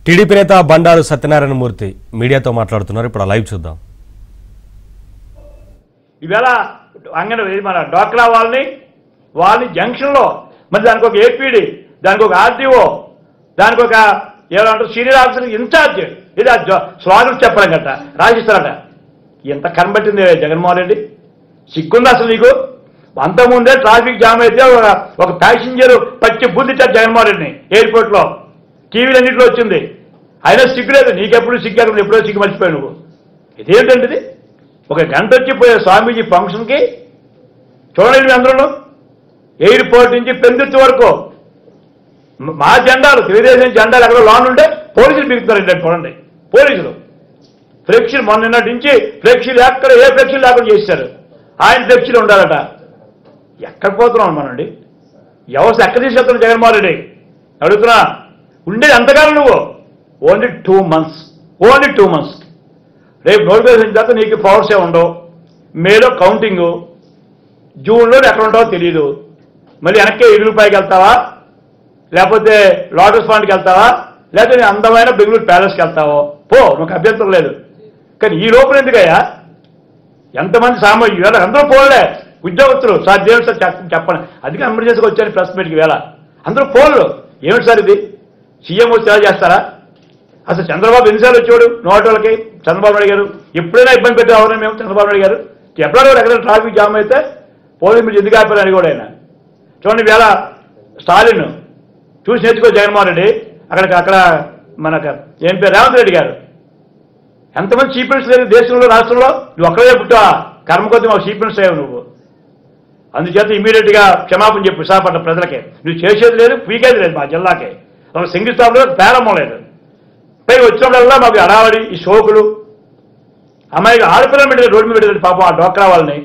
TDP నేత బండారు సత్యనారాయణ మూర్తి మీడియాతో మాట్లాడుతున్నారు. ఇప్పుడు లైవ్ చూద్దాం. ఇవేళ అంగన్వాడీ మన డ్వాక్రా వాళ్ళని జంక్షన్లో మరి దానికి ఒక ఏపీడీ, దానికి ఒక ఆర్డీఓ, దానికి ఒక ఏమంటారు సీనియర్ ఆఫీసర్ ఇన్ఛార్జ్, ఇది స్వాగతం చెప్పడం గట్ట రాసిస్తారట. ఎంత కనబట్టింది జగన్మోహన్ రెడ్డి? సిగ్గుంది అసలు నీకు? అంతకుముందే ట్రాఫిక్ జామ్ అయితే ఒక ప్యాసింజర్ పచ్చి బుద్ధిచ్చారు జగన్మోహన్ రెడ్డిని ఎయిర్పోర్ట్లో, టీవీలన్నింటిలో వచ్చింది. అయినా సిగ్గులేదు నీకెప్పుడు సిగ్గు, అక్కడ ఎప్పుడో సిగ్గు మర్చిపోయావు నువ్వు. ఇదేంటంటే ఒక గంట వచ్చిపోయే స్వామీజీ ఫంక్షన్కి చూడండి అందరూ ఎయిర్పోర్ట్ నుంచి పెందుర్తి వరకు మా జెండాలు, తెలుగుదేశం జెండాలు ఎక్కడ లోన్ ఉంటే పోలీసులు బిగుతున్నారు. ఏంటంటే చూడండి పోలీసులు ఫ్లెక్సీలు మొన్నటి నుంచి ఫ్లెక్సీలు ఎక్కడ ఏ ఫ్లెక్సీలు లేకుండా చేశారు. ఆయన ఫ్లెక్సీలు ఉండాలట. ఎక్కడ పోతున్నాం మనండి? వ్యవస్థ ఎక్కడ తీసుకెళ్తున్నావు జగన్మోహన్ రెడ్డి అడుగుతున్నా? ఉండేది ఎంతకాలం నువ్వు? Only 2 months, only 2 months. రేపు నోటిఫికేషన్ తర్వాత నీకు పవర్సే ఉండవు. మేలో కౌంటింగు, జూన్లో ఎక్కడ ఉంటావో తెలియదు. మళ్ళీ వెనక్కి రూపాయికి వెళ్తావా, లేకపోతే లోటస్ పాండ్కి వెళ్తావా, లేకపోతే అందమైన బెంగళూరు ప్యాలెస్కి వెళ్తావో పో, నాకు అభ్యంతరం లేదు. కానీ ఈ లోపల ఎందుకయ్యా? ఎంతమంది సామాజిక వేళ అందరూ పోలే ఉద్యోగస్తులు సార్ దేవుడు సార్ చెప్పండి, అందుకే ఎమర్జెన్సీకి వచ్చాను ప్రెస్ మీట్కి వేళ అందరూ పోలు. ఏమిటి సార్ ఇది? సీఎం వచ్చి ఎలా చేస్తారా? అసలు చంద్రబాబు ఎన్నిసార్లు వచ్చాడు నోటోళ్ళకి? చంద్రబాబు నాయుడు గారు ఎప్పుడైనా ఇబ్బంది పెట్టే ఎవరైనా మేము చంద్రబాబు నాయుడు గారు ఎప్పుడైనా ఎక్కడ ట్రాఫిక్ జామ్ అయితే పోలీసు మీరు ఎందుకు ఆపారని కూడా ఆయన చూడండి. వేళ స్టాలిన్ చూసి నేర్చుకో జగన్మోహన్ రెడ్డి. అక్కడ మనకు ఏం పేరు రేవంత్ రెడ్డి గారు, ఎంతమంది చీఫ్ మినిస్టర్ లేదు దేశంలో రాష్ట్రంలో? నువ్వు ఒక్కడే పుట్టావా? కర్మ కొద్ది మాకు చీఫ్ మినిస్టర్ అయ్యావు నువ్వు. అందుచేత ఇమీడియట్గా క్షమాపణ చెప్పు విశాఖపట్నం ప్రజలకే. నువ్వు చేసేది లేదు, పీకేది లేదు మా జిల్లాకే. అసలు సింగిల్ స్టాప్లో ప్రారంభం లేదు. పైగా వచ్చినప్పుడల్లా మాకు అడావడి ఈ షోకులు, అమ్మాయికి ఆడపిల్లలు పెట్టేది రోడ్డు మీద పెట్టేది పాపం ఆ డ్వాక్రా వాళ్ళని.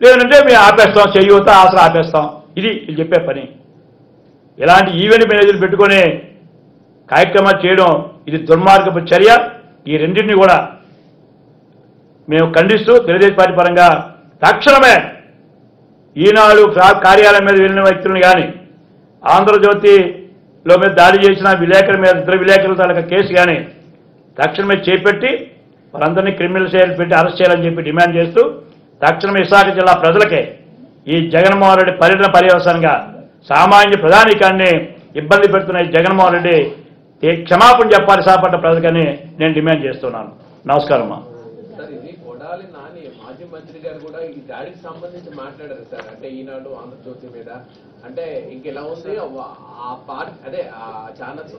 లేదంటే మేము ఆపేస్తాం, చేయూత ఆసరా ఆపేస్తాం. ఇది చెప్పే పని. ఇలాంటి ఈవెంట్ మేనేజర్లు పెట్టుకునే కార్యక్రమాలు చేయడం ఇది దుర్మార్గపు చర్య. ఈ రెండింటినీ కూడా మేము ఖండిస్తూ తెలుగుదేశం పార్టీ పరంగా తక్షణమే ఈనాడు కార్యాలయం మీద వెళ్ళిన వ్యక్తులను కానీ, ఆంధ్రజ్యోతిలో మీద దాడి చేసిన విలేకరుల మీద 2 విలేకరుల తాలూకా కేసు కానీ తక్షణమే చేపట్టి వారందరినీ క్రిమినల్ చేయాలి పెట్టి అరెస్ట్ చేయాలని చెప్పి డిమాండ్ చేస్తూ తక్షణమే విశాఖ జిల్లా ప్రజలకే ఈ జగన్మోహన్ రెడ్డి పర్యటన పర్యవసానంగా సామాన్య ప్రధానికాన్ని ఇబ్బంది పెడుతున్న జగన్మోహన్ రెడ్డి క్షమాపణ చెప్పాలి విశాఖపట్నం ప్రజలకని నేను డిమాండ్ చేస్తున్నాను. నమస్కారం అమ్మా. మాజీ మంత్రి గారు కూడా ఈ దాడికి సంబంధించి మాట్లాడారు సార్. అంటే ఈనాడు ఆంధ్రజ్యోతి మీద అంటే ఇంకెలా ఉంది ఆ పార్టీ అదే ఆ ఛానల్స్